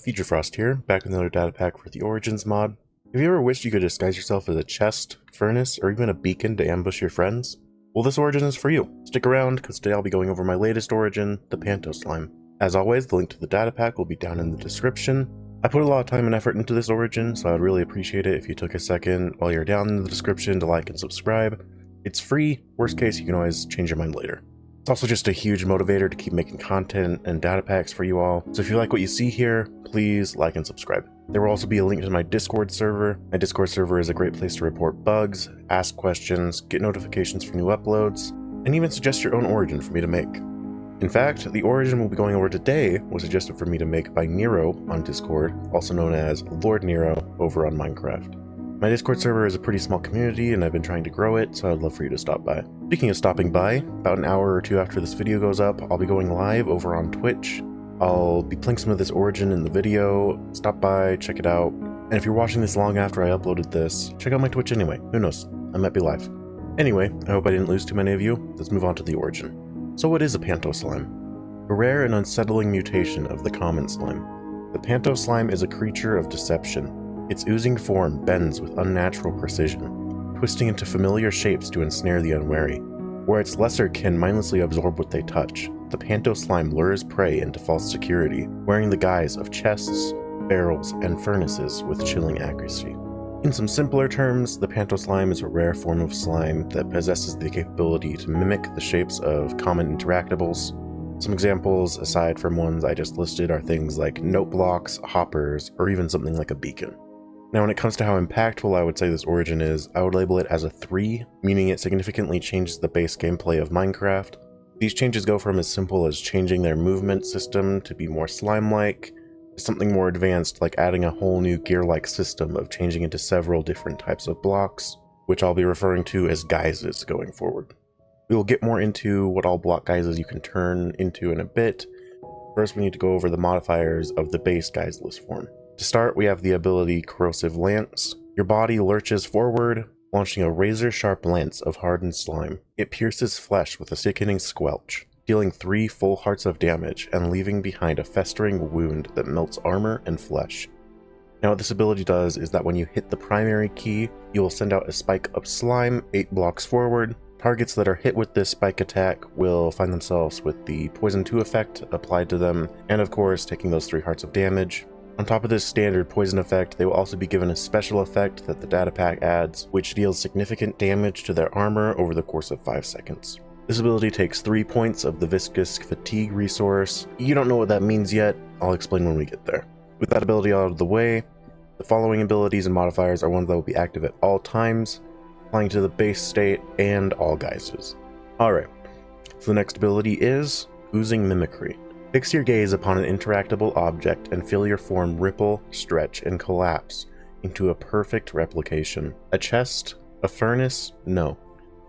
Future Frost here, back with another data pack for the Origins mod. Have you ever wished you could disguise yourself as a chest, furnace, or even a beacon to ambush your friends? Well, this Origin is for you. Stick around, because today I'll be going over my latest Origin, the Pantoslime. As always, the link to the data pack will be down in the description. I put a lot of time and effort into this Origin, so I'd really appreciate it if you took a second while you're down in the description to like and subscribe. It's free. Worst case, you can always change your mind later. It's also just a huge motivator to keep making content and data packs for you all, so if you like what you see here, please like and subscribe. There will also be a link to my Discord server. My Discord server is a great place to report bugs, ask questions, get notifications for new uploads, and even suggest your own Origin for me to make. In fact, the Origin we'll be going over today was suggested for me to make by Nero on Discord, also known as Lord Nero over on Minecraft. My Discord server is a pretty small community and I've been trying to grow it, so I'd love for you to stop by. Speaking of stopping by, about an hour or two after this video goes up, I'll be going live over on Twitch. I'll be playing some of this Origin in the video. Stop by, check it out. And if you're watching this long after I uploaded this, check out my Twitch anyway. Who knows? I might be live. Anyway, I hope I didn't lose too many of you. Let's move on to the Origin. So what is a Pantoslime? A rare and unsettling mutation of the common slime. The Pantoslime is a creature of deception. Its oozing form bends with unnatural precision, twisting into familiar shapes to ensnare the unwary. Where its lesser kin mindlessly absorb what they touch, the Pantoslime lures prey into false security, wearing the guise of chests, barrels, and furnaces with chilling accuracy. In some simpler terms, the Pantoslime is a rare form of slime that possesses the capability to mimic the shapes of common interactables. Some examples, aside from ones I just listed, are things like note blocks, hoppers, or even something like a beacon. Now when it comes to how impactful I would say this Origin is, I would label it as a 3, meaning it significantly changes the base gameplay of Minecraft. These changes go from as simple as changing their movement system to be more slime-like, to something more advanced like adding a whole new gear-like system of changing into several different types of blocks, which I'll be referring to as guises going forward. We will get more into what all block guises you can turn into in a bit. First we need to go over the modifiers of the base guiseless form. To start, we have the ability Corrosive Lance. Your body lurches forward, launching a razor-sharp lance of hardened slime. It pierces flesh with a sickening squelch, dealing 3 full hearts of damage and leaving behind a festering wound that melts armor and flesh. Now what this ability does is that when you hit the primary key, you will send out a spike of slime 8 blocks forward. Targets that are hit with this spike attack will find themselves with the Poison 2 effect applied to them, and of course taking those 3 hearts of damage. On top of this standard poison effect, they will also be given a special effect that the data pack adds, which deals significant damage to their armor over the course of 5 seconds. This ability takes 3 points of the Viscous Fatigue resource. You don't know what that means yet, I'll explain when we get there. With that ability out of the way, the following abilities and modifiers are ones that will be active at all times, applying to the base state and all guises. Alright, so the next ability is Oozing Mimicry. Fix your gaze upon an interactable object and feel your form ripple, stretch, and collapse into a perfect replication. A chest? A furnace? No.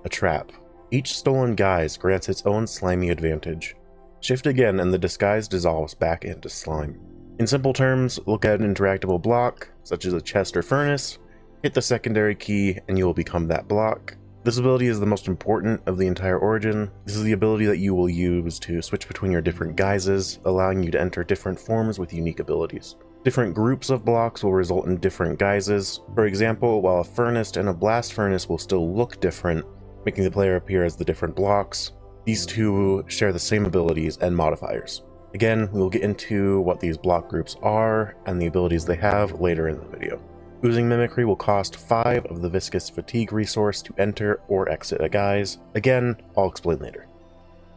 A trap. Each stolen guise grants its own slimy advantage. Shift again and the disguise dissolves back into slime. In simple terms, look at an interactable block, such as a chest or furnace, hit the secondary key, and you will become that block. This ability is the most important of the entire Origin. This is the ability that you will use to switch between your different guises, allowing you to enter different forms with unique abilities. Different groups of blocks will result in different guises. For example, while a furnace and a blast furnace will still look different, making the player appear as the different blocks, these two share the same abilities and modifiers. Again, we will get into what these block groups are and the abilities they have later in the video. Oozing Mimicry will cost 5 of the Viscous Fatigue resource to enter or exit a guise. Again, I'll explain later.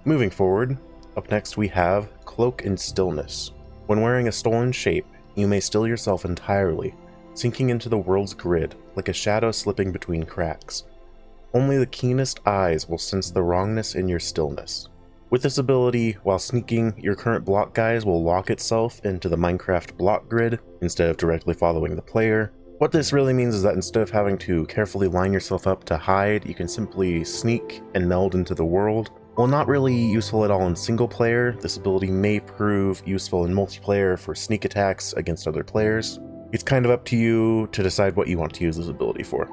Moving forward, up next we have Cloak and Stillness. When wearing a stolen shape, you may still yourself entirely, sinking into the world's grid like a shadow slipping between cracks. Only the keenest eyes will sense the wrongness in your stillness. With this ability, while sneaking, your current block guise will lock itself into the Minecraft block grid instead of directly following the player. What this really means is that instead of having to carefully line yourself up to hide, you can simply sneak and meld into the world. While not really useful at all in single player, this ability may prove useful in multiplayer for sneak attacks against other players. It's kind of up to you to decide what you want to use this ability for.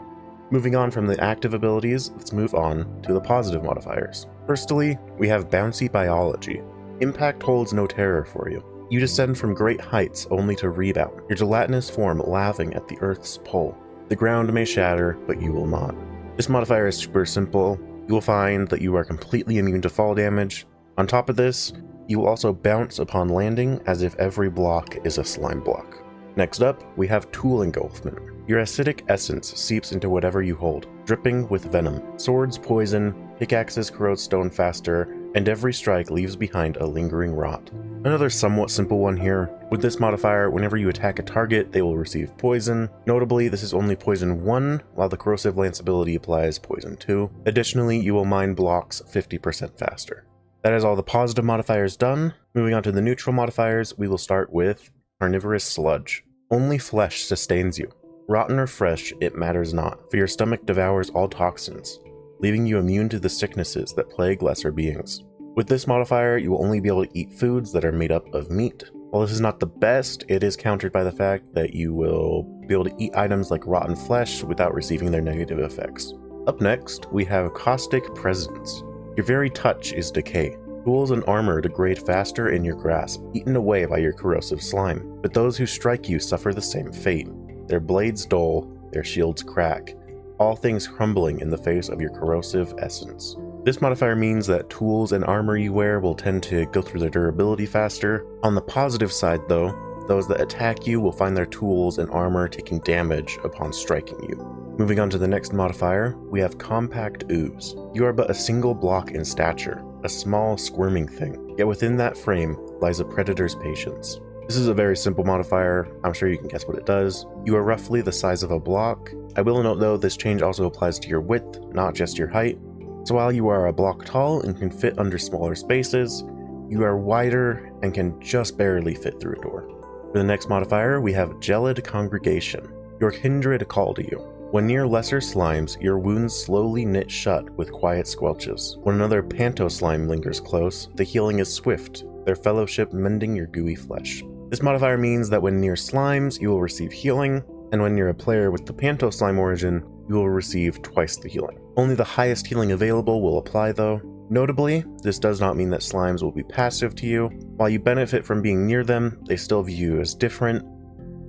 Moving on from the active abilities, let's move on to the positive modifiers. Firstly, we have Bouncy Biology. Impact holds no terror for you. You descend from great heights only to rebound, your gelatinous form laughing at the Earth's pull. The ground may shatter, but you will not. This modifier is super simple. You will find that you are completely immune to fall damage. On top of this, you will also bounce upon landing as if every block is a slime block. Next up, we have Tool Engulfment. Your acidic essence seeps into whatever you hold, dripping with venom. Swords poison, pickaxes corrode stone faster, and every strike leaves behind a lingering rot. Another somewhat simple one here. With this modifier, whenever you attack a target, they will receive poison. Notably, this is only poison 1, while the Corrosive Lance ability applies poison 2. Additionally, you will mine blocks 50% faster. That is all the positive modifiers done. Moving on to the neutral modifiers, we will start with Carnivorous Sludge. Only flesh sustains you. Rotten or fresh, it matters not, for your stomach devours all toxins, leaving you immune to the sicknesses that plague lesser beings. With this modifier, you will only be able to eat foods that are made up of meat. While this is not the best, it is countered by the fact that you will be able to eat items like rotten flesh without receiving their negative effects. Up next, we have Caustic Presence. Your very touch is decay. Tools and armor degrade faster in your grasp, eaten away by your corrosive slime. But those who strike you suffer the same fate. Their blades dull, their shields crack, all things crumbling in the face of your corrosive essence. This modifier means that tools and armor you wear will tend to go through their durability faster. On the positive side though, those that attack you will find their tools and armor taking damage upon striking you. Moving on to the next modifier, we have Compact Ooze. You are but a single block in stature, a small squirming thing, yet within that frame lies a predator's patience. This is a very simple modifier. I'm sure you can guess what it does. You are roughly the size of a block. I will note though, this change also applies to your width, not just your height. So while you are a block tall and can fit under smaller spaces, you are wider and can just barely fit through a door. For the next modifier, we have Gelid Congregation. Your kindred call to you. When near lesser slimes, your wounds slowly knit shut with quiet squelches. When another Pantoslime lingers close, the healing is swift, their fellowship mending your gooey flesh. This modifier means that when near slimes, you will receive healing, and when near a player with the Pantoslime origin, you will receive twice the healing. Only the highest healing available will apply though. Notably, this does not mean that slimes will be passive to you. While you benefit from being near them, they still view you as different,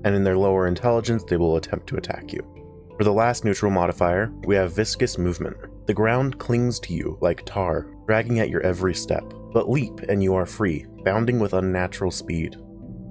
and in their lower intelligence, they will attempt to attack you. For the last neutral modifier, we have Viscous Movement. The ground clings to you like tar, dragging at your every step. But leap and you are free, bounding with unnatural speed.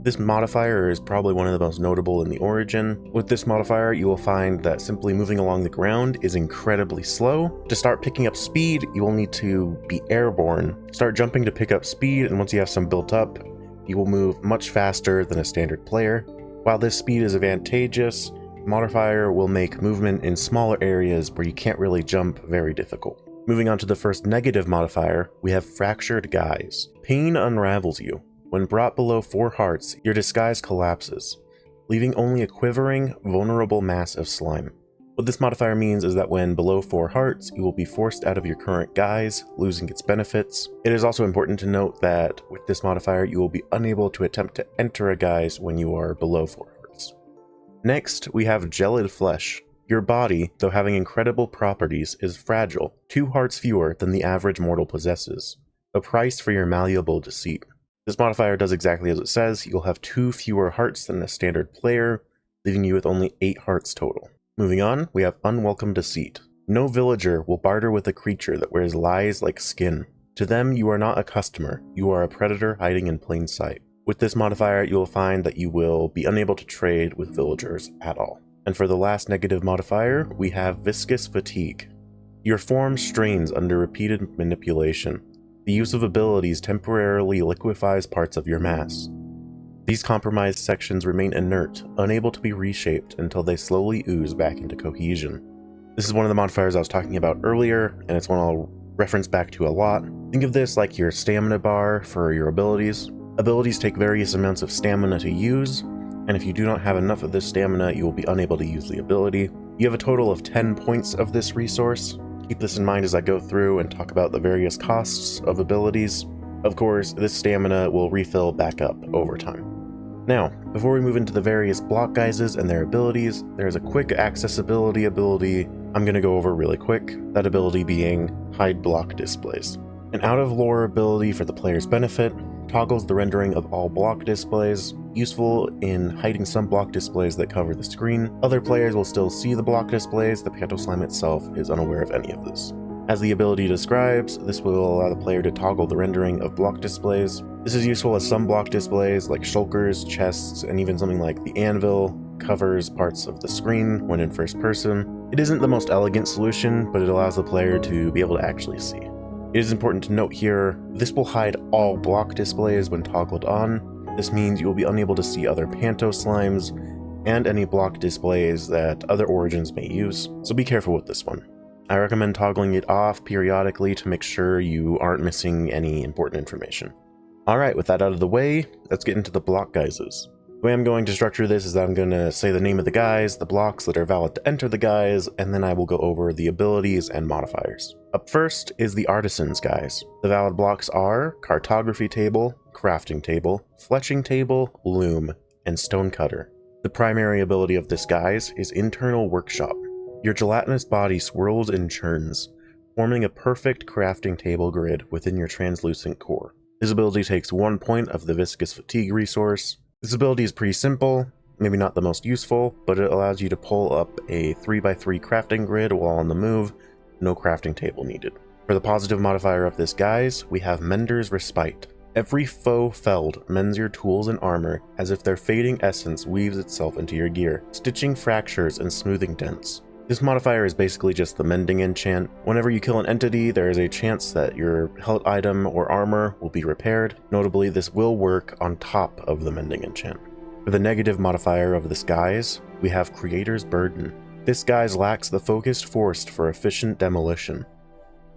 This modifier is probably one of the most notable in the origin. With this modifier, you will find that simply moving along the ground is incredibly slow. To start picking up speed, you will need to be airborne. Start jumping to pick up speed, and once you have some built up, you will move much faster than a standard player. While this speed is advantageous, the modifier will make movement in smaller areas where you can't really jump very difficult. Moving on to the first negative modifier, we have Fractured Guise. Pain unravels you. When brought below 4 hearts, your disguise collapses, leaving only a quivering, vulnerable mass of slime. What this modifier means is that when below 4 hearts, you will be forced out of your current guise, losing its benefits. It is also important to note that with this modifier, you will be unable to attempt to enter a guise when you are below 4 hearts. Next, we have Gelid Flesh. Your body, though having incredible properties, is fragile, 2 hearts fewer than the average mortal possesses. A price for your malleable deceit. This modifier does exactly as it says. You'll have 2 fewer hearts than a standard player, leaving you with only 8 hearts total. Moving on, we have Unwelcome Deceit. No villager will barter with a creature that wears lies like skin. To them, you are not a customer, you are a predator hiding in plain sight. With this modifier, you will find that you will be unable to trade with villagers at all. And for the last negative modifier, we have Viscous Fatigue. Your form strains under repeated manipulation. The use of abilities temporarily liquefies parts of your mass. These compromised sections remain inert, unable to be reshaped until they slowly ooze back into cohesion. This is one of the modifiers I was talking about earlier, and it's one I'll reference back to a lot. Think of this like your stamina bar for your abilities. Abilities take various amounts of stamina to use, and if you do not have enough of this stamina, you will be unable to use the ability. You have a total of 10 points of this resource. Keep this in mind as I go through and talk about the various costs of abilities. Of course, this stamina will refill back up over time. Now, before we move into the various block guises and their abilities, there's a quick accessibility ability I'm going to go over really quick, that ability being Hide Block Displays. An out-of-lore ability for the player's benefit. toggles the rendering of all block displays, useful in hiding some block displays that cover the screen. Other players will still see the block displays, the Pantoslime itself is unaware of any of this. As the ability describes, this will allow the player to toggle the rendering of block displays. This is useful as some block displays like shulkers, chests, and even something like the anvil covers parts of the screen when in first person. It isn't the most elegant solution, but it allows the player to be able to actually see. It is important to note here, this will hide all block displays when toggled on. This means you will be unable to see other Pantoslimes and any block displays that other origins may use, so be careful with this one. I recommend toggling it off periodically to make sure you aren't missing any important information. Alright, with that out of the way, let's get into the block guises. The way I'm going to structure this is that I'm going to say the name of the guise, the blocks that are valid to enter the guise, and then I will go over the abilities and modifiers. Up first is the Artisan's Guise. The valid blocks are Cartography Table, Crafting Table, Fletching Table, Loom, and Stonecutter. The primary ability of this guise is Internal Workshop. Your gelatinous body swirls and churns, forming a perfect crafting table grid within your translucent core. This ability takes 1 point of the Viscous Fatigue resource. This ability is pretty simple, maybe not the most useful, but it allows you to pull up a 3x3 crafting grid while on the move, no crafting table needed. For the positive modifier of this guise, we have Mender's Respite. Every foe felled mends your tools and armor as if their fading essence weaves itself into your gear, stitching fractures and smoothing dents. This modifier is basically just the mending enchant. Whenever you kill an entity, there is a chance that your held item or armor will be repaired. Notably, this will work on top of the mending enchant. For the negative modifier of this guise, we have Creator's Burden. This guise lacks the focused force for efficient demolition.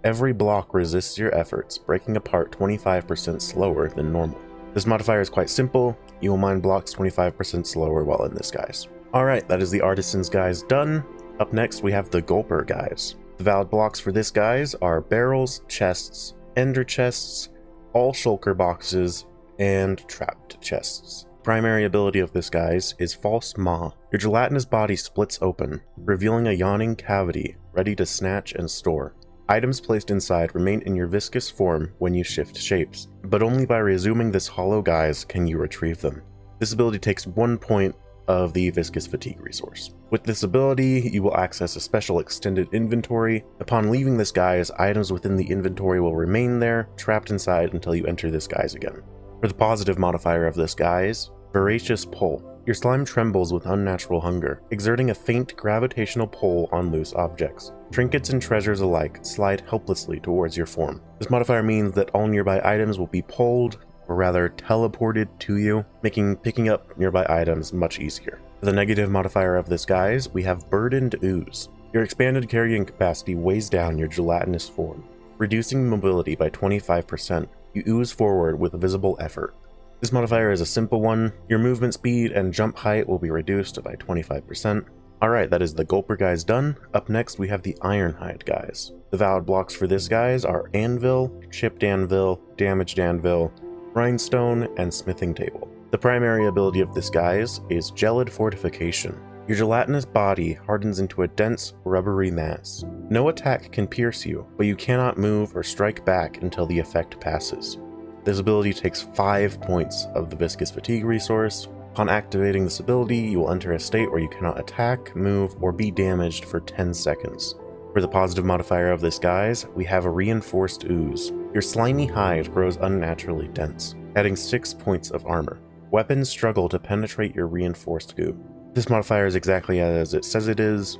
Every block resists your efforts, breaking apart 25% slower than normal. This modifier is quite simple. You will mine blocks 25% slower while in this guise. Alright, that is the Artisan's Guise done. Up next, we have the Gulper Guise. The valid blocks for this guise are barrels, chests, ender chests, all shulker boxes, and trapped chests. Primary ability of this guise is False Maw. Your gelatinous body splits open, revealing a yawning cavity ready to snatch and store. Items placed inside remain in your viscous form when you shift shapes, but only by resuming this hollow guise can you retrieve them. This ability takes 1 point of the Viscous Fatigue resource. With this ability, you will access a special extended inventory. Upon leaving this guise, items within the inventory will remain there, trapped inside until you enter this guise again. For the positive modifier of this guise, Voracious Pull. Your slime trembles with unnatural hunger, exerting a faint gravitational pull on loose objects. Trinkets and treasures alike slide helplessly towards your form. This modifier means that all nearby items will be pulled, or rather teleported to you, making picking up nearby items much easier. For the negative modifier of this guise, we have Burdened Ooze. Your expanded carrying capacity weighs down your gelatinous form, reducing mobility by 25%. You ooze forward with visible effort. This modifier is a simple one. Your movement speed and jump height will be reduced by 25%. Alright, that is the Gulper Guise done. Up next, we have the Ironhide Guise. The valid blocks for this guise are Anvil, Chipped Anvil, Damaged Anvil, Rhinestone, and Smithing Table. The primary ability of this guise is Gelid Fortification. Your gelatinous body hardens into a dense, rubbery mass. No attack can pierce you, but you cannot move or strike back until the effect passes. This ability takes 5 points of the Viscous Fatigue resource. Upon activating this ability, you will enter a state where you cannot attack, move, or be damaged for 10 seconds. For the positive modifier of this guise, we have a Reinforced Ooze. Your slimy hide grows unnaturally dense, adding 6 points of armor. Weapons struggle to penetrate your reinforced goo. This modifier is exactly as it says it is.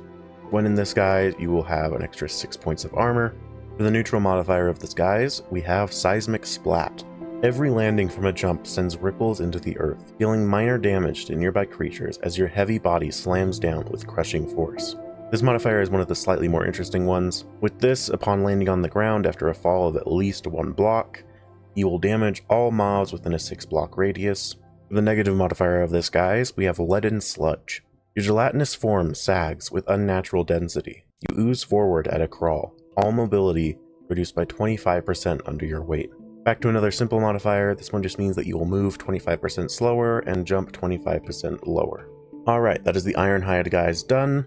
When in this guise, you will have an extra 6 points of armor. For the neutral modifier of this guise, we have Seismic Splat. Every landing from a jump sends ripples into the earth, dealing minor damage to nearby creatures as your heavy body slams down with crushing force. This modifier is one of the slightly more interesting ones. With this, upon landing on the ground after a fall of at least 1 block, you will damage all mobs within a 6 block radius. For the negative modifier of this guise, we have Leaden Sludge. Your gelatinous form sags with unnatural density. You ooze forward at a crawl, all mobility reduced by 25% under your weight. Back to another simple modifier, this one just means that you will move 25% slower and jump 25% lower. Alright, that is the Ironhide Guise done.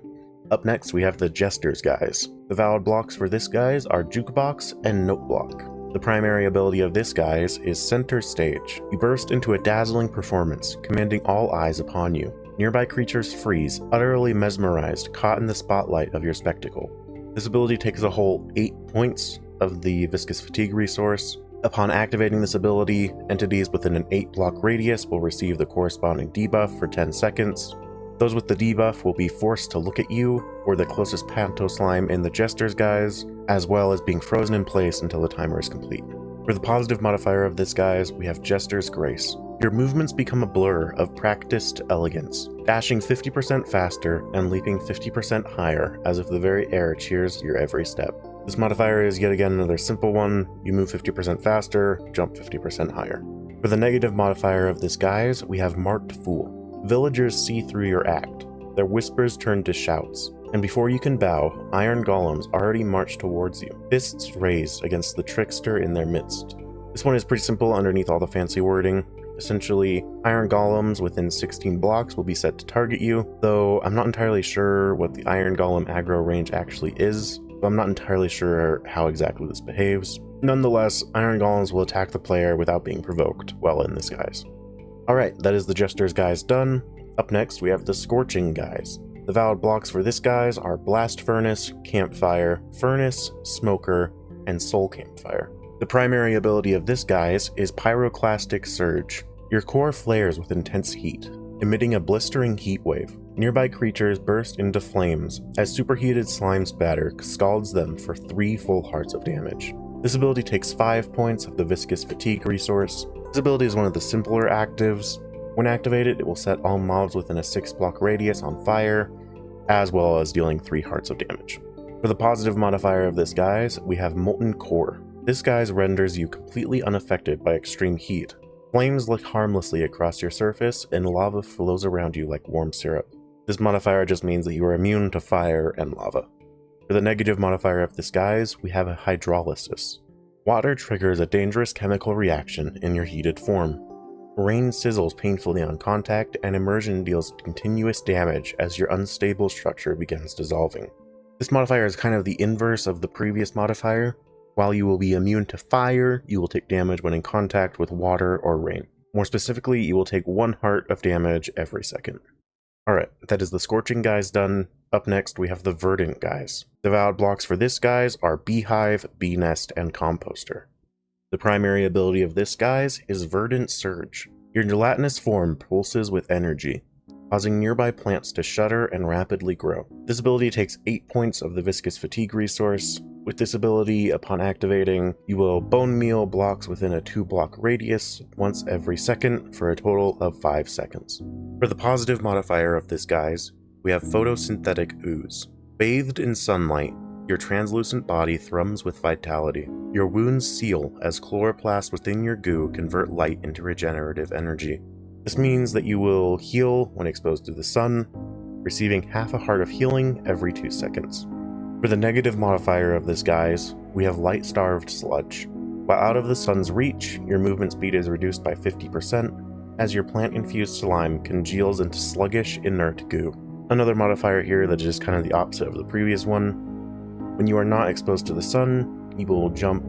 Up next, we have the Jester's Guise. The valid blocks for this guise are Jukebox and Noteblock. The primary ability of this guise is Center Stage. You burst into a dazzling performance, commanding all eyes upon you. Nearby creatures freeze, utterly mesmerized, caught in the spotlight of your spectacle. This ability takes a whole 8 points of the Viscous Fatigue resource. Upon activating this ability, entities within an 8-block radius will receive the corresponding debuff for 10 seconds. Those with the debuff will be forced to look at you or the closest Pantoslime in the Jester's guise, as well as being frozen in place until the timer is complete. For the positive modifier of this guise, we have Jester's Grace. Your movements become a blur of practiced elegance, dashing 50% faster and leaping 50% higher as if the very air cheers your every step. This modifier is yet again another simple one. You move 50% faster, jump 50% higher. For the negative modifier of this guise, we have Marked Fool. Villagers see through your act. Their whispers turn to shouts, and before you can bow, iron golems already march towards you, fists raised against the trickster in their midst. This one is pretty simple underneath all the fancy wording. Essentially, iron golems within 16 blocks will be set to target you, though I'm not entirely sure what the iron golem aggro range actually is. I'm not entirely sure how exactly this behaves. Nonetheless, iron golems will attack the player without being provoked while in this guise. Alright, that is the Jester's guise done. Up next, we have the Scorching Guise. The valid blocks for this guise are Blast Furnace, Campfire, Furnace, Smoker, and Soul Campfire. The primary ability of this guise is Pyroclastic Surge. Your core flares with intense heat, emitting a blistering heat wave. Nearby creatures burst into flames as superheated slime spatter scalds them for 3 full hearts of damage. This ability takes 5 points of the Viscous Fatigue resource. This ability is one of the simpler actives. When activated, it will set all mobs within a 6-block radius on fire, as well as dealing 3 hearts of damage. For the positive modifier of this guise, we have Molten Core. This guise renders you completely unaffected by extreme heat. Flames lick harmlessly across your surface, and lava flows around you like warm syrup. This modifier just means that you are immune to fire and lava. For the negative modifier of this guise, we have a Hydrolysis. Water triggers a dangerous chemical reaction in your heated form. Rain sizzles painfully on contact, and immersion deals continuous damage as your unstable structure begins dissolving. This modifier is kind of the inverse of the previous modifier. While you will be immune to fire, you will take damage when in contact with water or rain. More specifically, you will take 1 heart of damage every second. Alright, that is the Scorching Guise done. Up next, we have the Verdant Guise. The valid blocks for this guise are Beehive, Bee Nest, and Composter. The primary ability of this guise is Verdant Surge. Your gelatinous form pulses with energy, causing nearby plants to shudder and rapidly grow. This ability takes 8 points of the Viscous Fatigue resource. With this ability, upon activating, you will bone meal blocks within a 2-block radius once every second for a total of 5 seconds. For the positive modifier of this guise, we have Photosynthetic Ooze. Bathed in sunlight, your translucent body thrums with vitality. Your wounds seal as chloroplasts within your goo convert light into regenerative energy. This means that you will heal when exposed to the sun, receiving half a heart of healing every 2 seconds. For the negative modifier of this guise, we have Light-Starved Sludge. While out of the sun's reach, your movement speed is reduced by 50%, as your plant-infused slime congeals into sluggish, inert goo. Another modifier here that is kind of the opposite of the previous one. When you are not exposed to the sun, you will jump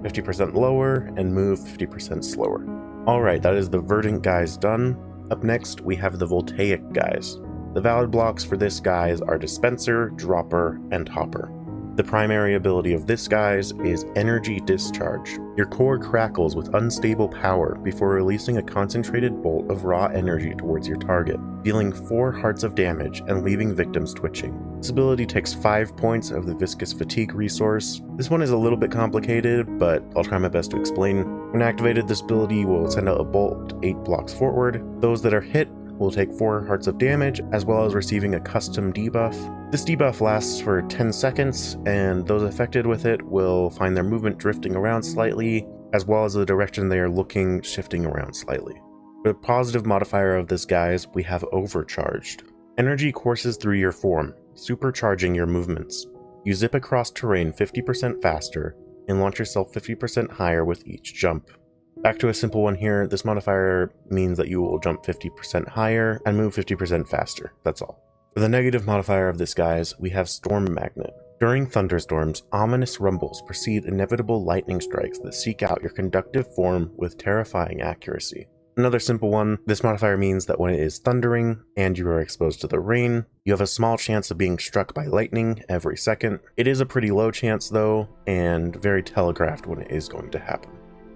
50% lower and move 50% slower. Alright, that is the Verdant Guise done. Up next, we have the Voltaic Guise. The valid blocks for this guise are Dispenser, Dropper, and Hopper. The primary ability of this guise is Energy Discharge. Your core crackles with unstable power before releasing a concentrated bolt of raw energy towards your target, dealing 4 hearts of damage and leaving victims twitching. This ability takes 5 points of the Viscous Fatigue resource. This one is a little bit complicated, but I'll try my best to explain. When activated, this ability will send out a bolt 8 blocks forward. Those that are hit will take 4 hearts of damage, as well as receiving a custom debuff. This debuff lasts for 10 seconds, and those affected with it will find their movement drifting around slightly, as well as the direction they are looking shifting around slightly. For the positive modifier of this guise, we have Overcharged. Energy courses through your form, supercharging your movements. You zip across terrain 50% faster, and launch yourself 50% higher with each jump. Back to a simple one here, this modifier means that you will jump 50% higher and move 50% faster, that's all. For the negative modifier of this guise, we have Storm Magnet. During thunderstorms, ominous rumbles precede inevitable lightning strikes that seek out your conductive form with terrifying accuracy. Another simple one, this modifier means that when it is thundering and you are exposed to the rain, you have a small chance of being struck by lightning every second. It is a pretty low chance though, and very telegraphed when it is going to happen.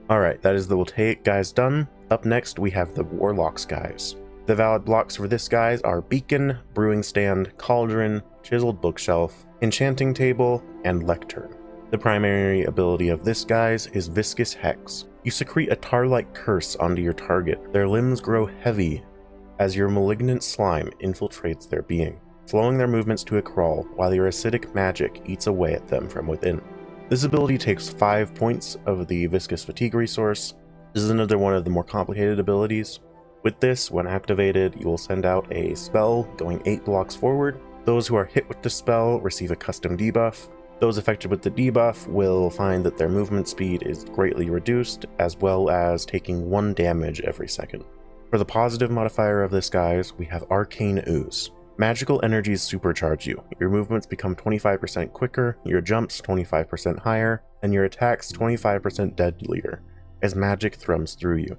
Alright, that is the Voltaic Guise done. Up next we have the Warlock's Guise. The valid blocks for this guise are Beacon, Brewing Stand, Cauldron, Chiseled Bookshelf, Enchanting Table, and Lectern. The primary ability of this guise is Viscous Hex. You secrete a tar-like curse onto your target. Their limbs grow heavy as your malignant slime infiltrates their being, slowing their movements to a crawl while your acidic magic eats away at them from within. This ability takes 5 points of the Viscous Fatigue resource. This is another one of the more complicated abilities. With this, when activated, you will send out a spell going 8 blocks forward. Those who are hit with the spell receive a custom debuff. Those affected with the debuff will find that their movement speed is greatly reduced, as well as taking 1 damage every second. For the positive modifier of this guise, we have Arcane Ooze. Magical energies supercharge you. Your movements become 25% quicker, your jumps 25% higher, and your attacks 25% deadlier, as magic thrums through you.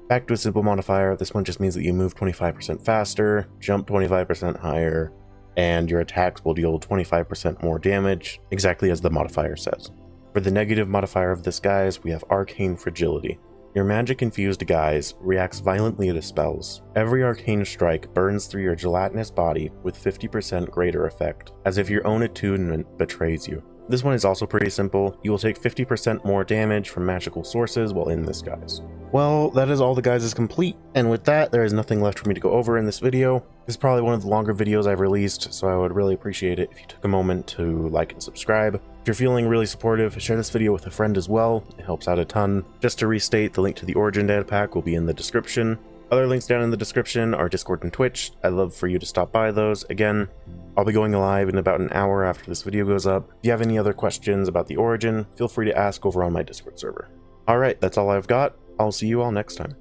Back to a simple modifier, this one just means that you move 25% faster, jump 25% higher, and your attacks will deal 25% more damage, exactly as the modifier says. For the negative modifier of this guise, we have Arcane Fragility. Your magic-infused guise reacts violently to spells. Every arcane strike burns through your gelatinous body with 50% greater effect, as if your own attunement betrays you. This one is also pretty simple. You will take 50% more damage from magical sources while in this guise. Well, that is all the guises complete, and with that, there is nothing left for me to go over in this video. This is probably one of the longer videos I've released, so I would really appreciate it if you took a moment to like and subscribe. If you're feeling really supportive, share this video with a friend as well. It helps out a ton. Just to restate, the link to the Origin data pack will be in the description. Other links down in the description are Discord and Twitch. I'd love for you to stop by those. Again, I'll be going live in about an hour after this video goes up. If you have any other questions about the Origin, feel free to ask over on my Discord server. Alright, that's all I've got. I'll see you all next time.